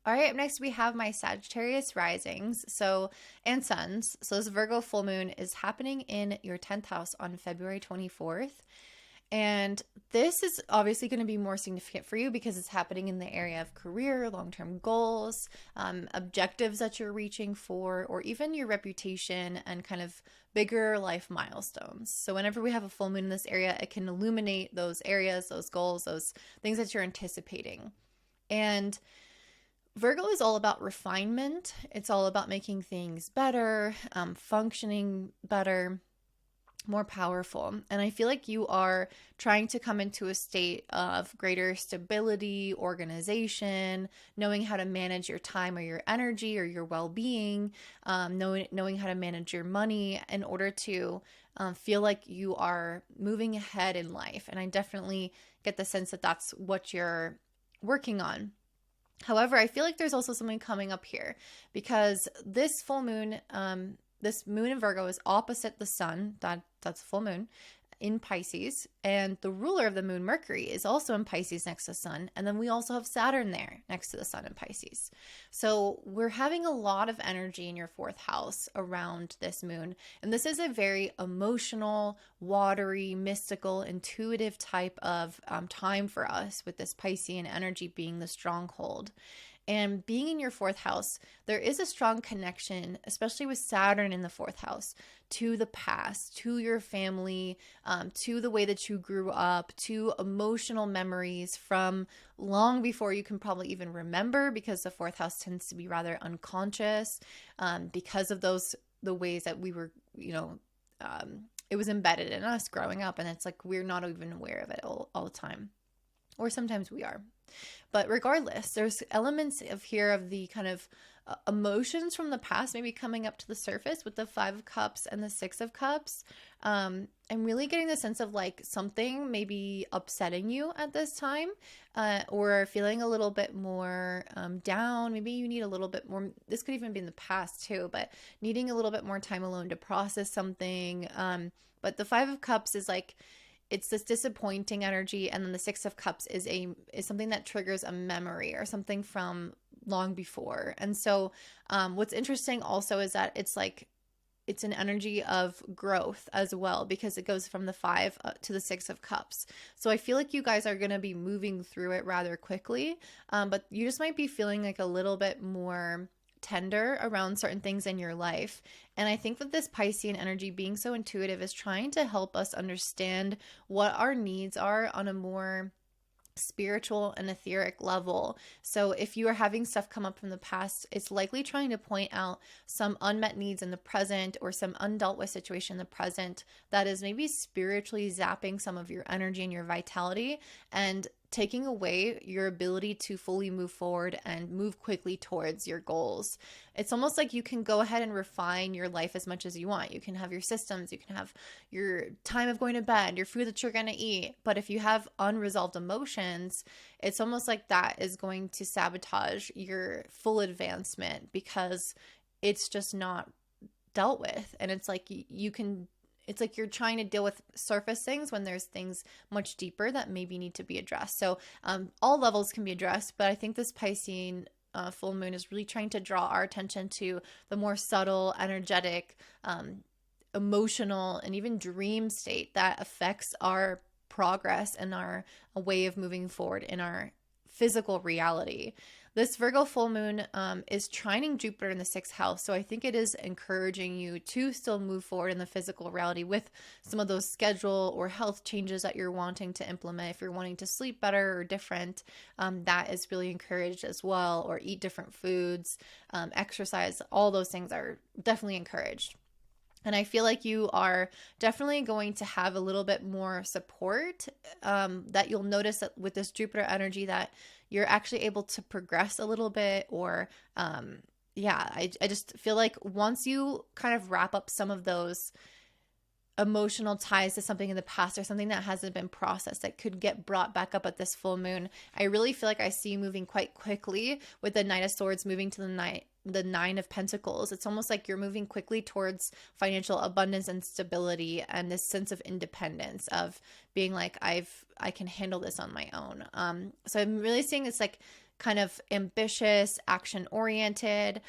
All right, up next we have my Sagittarius risings, and suns. So this Virgo full moon is happening in your 10th house on February 24th. And this is obviously going to be more significant for you because it's happening in the area of career, long-term goals, objectives that you're reaching for, or even your reputation and kind of bigger life milestones. So whenever we have a full moon in this area, it can illuminate those areas, those goals, those things that you're anticipating. And Virgo is all about refinement. It's all about making things better, functioning better, more powerful. And I feel like you are trying to come into a state of greater stability, organization, knowing how to manage your time or your energy or your well-being, knowing how to manage your money in order to feel like you are moving ahead in life. And I definitely get the sense that that's what you're working on. However, I feel like there's also something coming up here because this full moon, this moon in Virgo is opposite the sun, that's full moon, in Pisces. And the ruler of the moon, Mercury, is also in Pisces next to the sun. And then we also have Saturn there next to the sun in Pisces. So we're having a lot of energy in your fourth house around this moon. And this is a very emotional, watery, mystical, intuitive type of time for us, with this Piscean energy being the stronghold. And being in your fourth house, there is a strong connection, especially with Saturn in the fourth house, to the past, to your family, to the way that you grew up, to emotional memories from long before you can probably even remember, because the fourth house tends to be rather unconscious because of the ways that we were, it was embedded in us growing up. And it's like we're not even aware of it all the time. Or sometimes we are. But regardless, there's elements of the kind of emotions from the past maybe coming up to the surface with the Five of Cups and the Six of Cups. I'm really getting the sense of like something maybe upsetting you at this time, or feeling a little bit more down. Maybe you need a little bit more. This could even be in the past too, but needing a little bit more time alone to process something. But the Five of Cups is like, it's this disappointing energy, and then the Six of Cups is something that triggers a memory or something from long before. And so what's interesting also is that it's an energy of growth as well, because it goes from the Five to the Six of Cups. So I feel like you guys are going to be moving through it rather quickly, but you just might be feeling like a little bit more tender around certain things in your life. And I think that this Piscean energy, being so intuitive, is trying to help us understand what our needs are on a more spiritual and etheric level. So if you are having stuff come up from the past, it's likely trying to point out some unmet needs in the present, or some undealt with situation in the present that is maybe spiritually zapping some of your energy and your vitality, and taking away your ability to fully move forward and move quickly towards your goals. It's almost like you can go ahead and refine your life as much as you want. You can have your systems, you can have your time of going to bed, your food that you're going to eat. But if you have unresolved emotions, it's almost like that is going to sabotage your full advancement, because it's just not dealt with. And it's like it's like you're trying to deal with surface things when there's things much deeper that maybe need to be addressed. So all levels can be addressed, but I think this Piscean full moon is really trying to draw our attention to the more subtle, energetic, emotional, and even dream state that affects our progress and our way of moving forward in our physical reality. This Virgo full moon is trining Jupiter in the sixth house. So I think it is encouraging you to still move forward in the physical reality with some of those schedule or health changes that you're wanting to implement. If you're wanting to sleep better or different, that is really encouraged as well, or eat different foods, exercise, all those things are definitely encouraged. And I feel like you are definitely going to have a little bit more support, that you'll notice that with this Jupiter energy that you're actually able to progress a little bit, or I just feel like once you kind of wrap up some of those emotional ties to something in the past, or something that hasn't been processed that could get brought back up at this full moon, I really feel like I see you moving quite quickly with the Knight of Swords moving to the Nine of Pentacles. It's almost like you're moving quickly towards financial abundance and stability, and this sense of independence of being like, I can handle this on my own. So I'm really seeing it's like kind of ambitious, action oriented,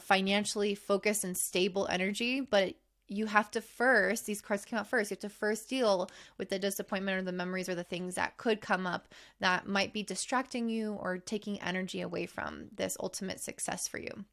financially focused and stable energy. But you have to first, these cards came out first, you have to first deal with the disappointment or the memories or the things that could come up that might be distracting you or taking energy away from this ultimate success for you.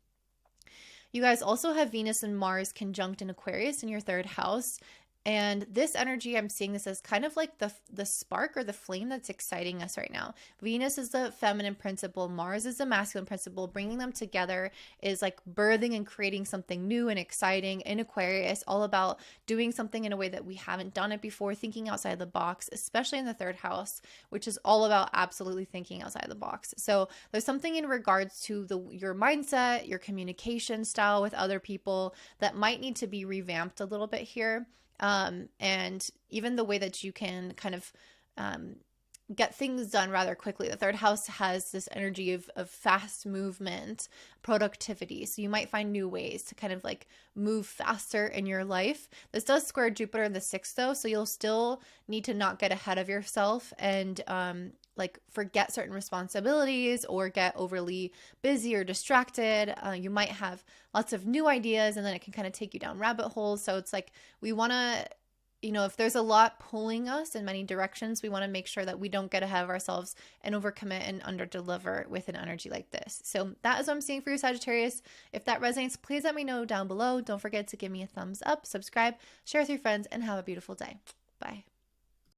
You guys also have Venus and Mars conjunct in Aquarius in your third house. And this energy, I'm seeing this as kind of like the spark or the flame that's exciting us right now. Venus is the feminine principle. Mars is the masculine principle. Bringing them together is like birthing and creating something new and exciting in Aquarius, all about doing something in a way that we haven't done it before, thinking outside the box, especially in the third house, which is all about absolutely thinking outside the box. So there's something in regards to your mindset, your communication style with other people that might need to be revamped a little bit here. And even the way that you can kind of get things done rather quickly. The third house has this energy of fast movement, productivity. So you might find new ways to kind of like move faster in your life. This does square Jupiter in the sixth though, so you'll still need to not get ahead of yourself and like forget certain responsibilities or get overly busy or distracted. You might have lots of new ideas and then it can kind of take you down rabbit holes. So it's like we want to, if there's a lot pulling us in many directions, we want to make sure that we don't get ahead of ourselves and overcommit and underdeliver with an energy like this. So that is what I'm seeing for you, Sagittarius. If that resonates, please let me know down below. Don't forget to give me a thumbs up, subscribe, share with your friends, and have a beautiful day. Bye.